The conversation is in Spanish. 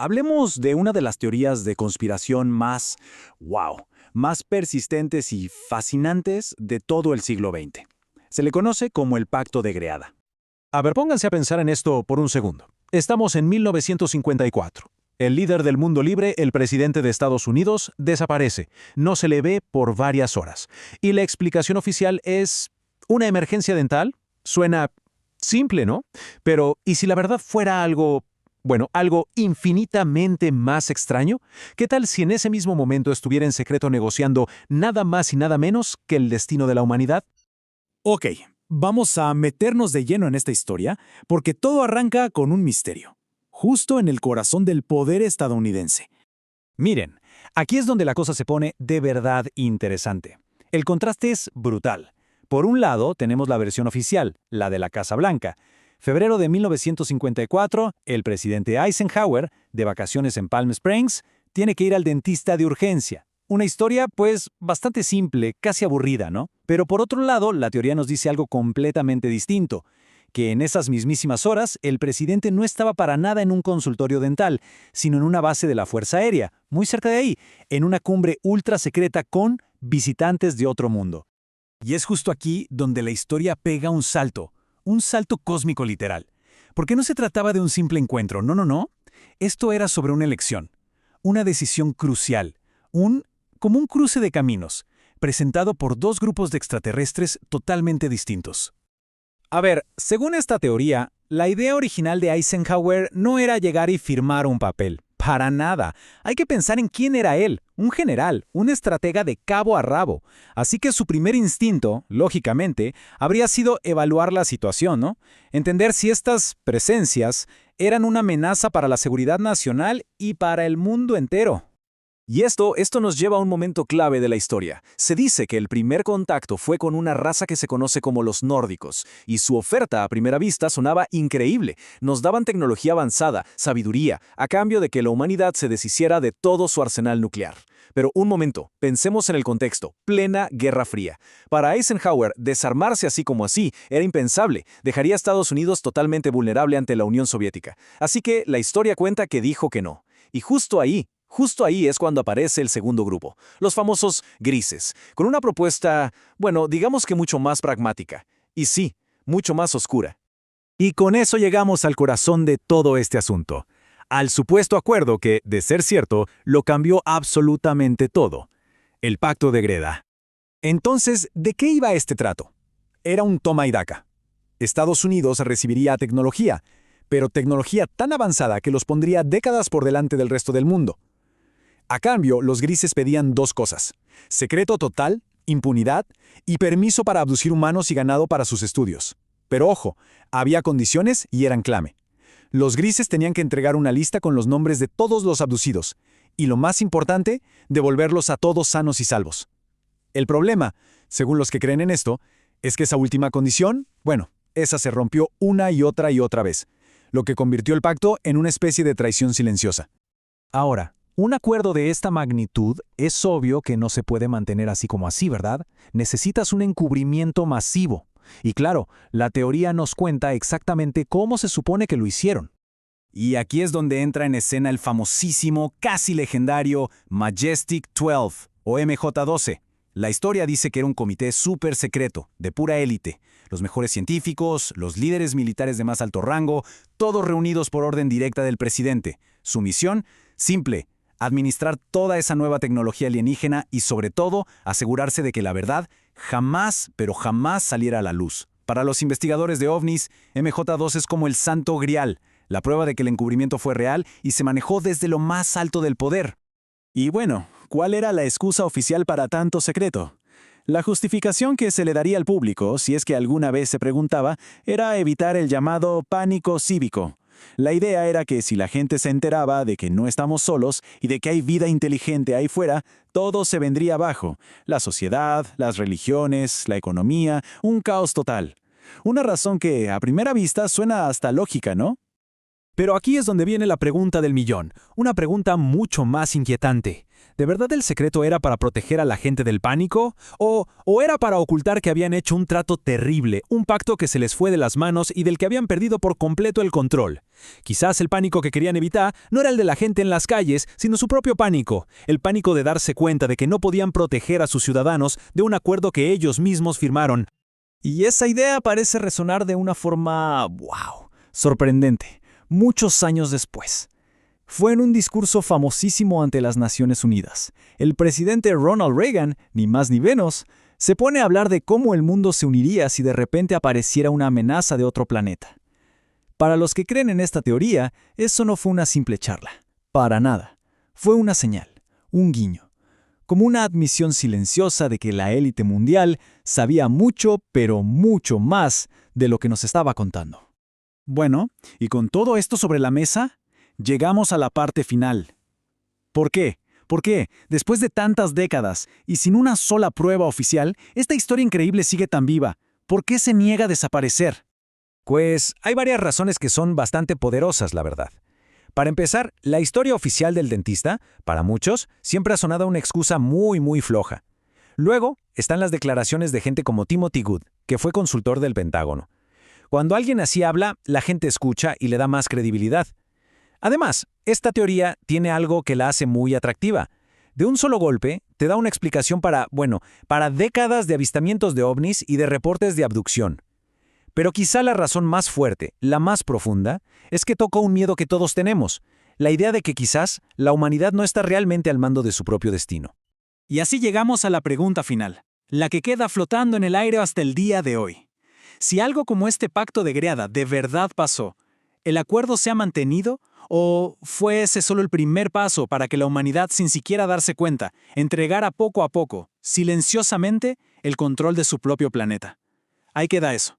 Hablemos de una de las teorías de conspiración más persistentes y fascinantes de todo el siglo XX. Se le conoce como el Pacto de Greada. A ver, pónganse a pensar en esto por un segundo. Estamos en 1954. El líder del mundo libre, el presidente de Estados Unidos, desaparece. No se le ve por varias horas. Y la explicación oficial es una emergencia dental. Suena simple, ¿no? Pero, ¿y si la verdad fuera algo infinitamente más extraño? ¿Qué tal si en ese mismo momento estuviera en secreto negociando nada más y nada menos que el destino de la humanidad? Ok, vamos a meternos de lleno en esta historia porque todo arranca con un misterio, justo en el corazón del poder estadounidense. Miren, aquí es donde la cosa se pone de verdad interesante. El contraste es brutal. Por un lado, tenemos la versión oficial, la de la Casa Blanca. Febrero de 1954, el presidente Eisenhower, de vacaciones en Palm Springs, tiene que ir al dentista de urgencia. Una historia, pues, bastante simple, casi aburrida, ¿no? Pero por otro lado, la teoría nos dice algo completamente distinto, que en esas mismísimas horas, el presidente no estaba para nada en un consultorio dental, sino en una base de la Fuerza Aérea, muy cerca de ahí, en una cumbre ultra secreta con visitantes de otro mundo. Y es justo aquí donde la historia pega un salto cósmico literal. Porque no se trataba de un simple encuentro, no. Esto era sobre una elección, una decisión crucial, como un cruce de caminos, presentado por dos grupos de extraterrestres totalmente distintos. A ver, según esta teoría, la idea original de Eisenhower no era llegar y firmar un papel. Para nada. Hay que pensar en quién era él, un general, un estratega de cabo a rabo. Así que su primer instinto, lógicamente, habría sido evaluar la situación, ¿no? Entender si estas presencias eran una amenaza para la seguridad nacional y para el mundo entero. Y esto nos lleva a un momento clave de la historia. Se dice que el primer contacto fue con una raza que se conoce como los nórdicos, y su oferta a primera vista sonaba increíble. Nos daban tecnología avanzada, sabiduría, a cambio de que la humanidad se deshiciera de todo su arsenal nuclear. Pero un momento, pensemos en el contexto, plena Guerra Fría. Para Eisenhower, desarmarse así como así era impensable, dejaría a Estados Unidos totalmente vulnerable ante la Unión Soviética. Así que la historia cuenta que dijo que no. Y justo ahí es cuando aparece el segundo grupo, los famosos grises, con una propuesta, digamos que mucho más pragmática. Y sí, mucho más oscura. Y con eso llegamos al corazón de todo este asunto. Al supuesto acuerdo que, de ser cierto, lo cambió absolutamente todo. El Pacto de Greada. Entonces, ¿de qué iba este trato? Era un toma y daca. Estados Unidos recibiría tecnología, pero tecnología tan avanzada que los pondría décadas por delante del resto del mundo. A cambio, los grises pedían dos cosas: secreto total, impunidad y permiso para abducir humanos y ganado para sus estudios. Pero ojo, había condiciones y eran clave. Los grises tenían que entregar una lista con los nombres de todos los abducidos, y lo más importante, devolverlos a todos sanos y salvos. El problema, según los que creen en esto, es que esa última condición, esa se rompió una y otra vez, lo que convirtió el pacto en una especie de traición silenciosa. Ahora, un acuerdo de esta magnitud es obvio que no se puede mantener así como así, ¿verdad? Necesitas un encubrimiento masivo. Y claro, la teoría nos cuenta exactamente cómo se supone que lo hicieron. Y aquí es donde entra en escena el famosísimo, casi legendario Majestic 12 o MJ-12. La historia dice que era un comité súper secreto, de pura élite. Los mejores científicos, los líderes militares de más alto rango, todos reunidos por orden directa del presidente. Su misión, simple: administrar toda esa nueva tecnología alienígena y, sobre todo, asegurarse de que la verdad jamás, pero jamás saliera a la luz. Para los investigadores de ovnis, MJ-12 es como el santo grial, la prueba de que el encubrimiento fue real y se manejó desde lo más alto del poder. Y ¿cuál era la excusa oficial para tanto secreto? La justificación que se le daría al público, si es que alguna vez se preguntaba, era evitar el llamado pánico cívico. La idea era que si la gente se enteraba de que no estamos solos y de que hay vida inteligente ahí fuera, todo se vendría abajo. La sociedad, las religiones, la economía, un caos total. Una razón que, a primera vista, suena hasta lógica, ¿no? Pero aquí es donde viene la pregunta del millón, una pregunta mucho más inquietante. ¿De verdad el secreto era para proteger a la gente del pánico? ¿O era para ocultar que habían hecho un trato terrible, un pacto que se les fue de las manos y del que habían perdido por completo el control? Quizás el pánico que querían evitar no era el de la gente en las calles, sino su propio pánico, el pánico de darse cuenta de que no podían proteger a sus ciudadanos de un acuerdo que ellos mismos firmaron. Y esa idea parece resonar de una forma, sorprendente, muchos años después. Fue en un discurso famosísimo ante las Naciones Unidas. El presidente Ronald Reagan, ni más ni menos, se pone a hablar de cómo el mundo se uniría si de repente apareciera una amenaza de otro planeta. Para los que creen en esta teoría, eso no fue una simple charla. Para nada. Fue una señal, un guiño, como una admisión silenciosa de que la élite mundial sabía mucho, pero mucho más de lo que nos estaba contando. Bueno, y con todo esto sobre la mesa, llegamos a la parte final. ¿Por qué? Porque, después de tantas décadas y sin una sola prueba oficial, esta historia increíble sigue tan viva. ¿Por qué se niega a desaparecer? Pues hay varias razones que son bastante poderosas, la verdad. Para empezar, la historia oficial del dentista, para muchos, siempre ha sonado una excusa muy floja. Luego, están las declaraciones de gente como Timothy Good, que fue consultor del Pentágono. Cuando alguien así habla, la gente escucha y le da más credibilidad. Además, esta teoría tiene algo que la hace muy atractiva. De un solo golpe, te da una explicación para décadas de avistamientos de ovnis y de reportes de abducción. Pero quizá la razón más fuerte, la más profunda, es que toca un miedo que todos tenemos, la idea de que quizás la humanidad no está realmente al mando de su propio destino. Y así llegamos a la pregunta final, la que queda flotando en el aire hasta el día de hoy. Si algo como este pacto de Greada de verdad pasó, ¿el acuerdo se ha mantenido? ¿O fue ese solo el primer paso para que la humanidad, sin siquiera darse cuenta, entregara poco a poco, silenciosamente, el control de su propio planeta? Ahí queda eso.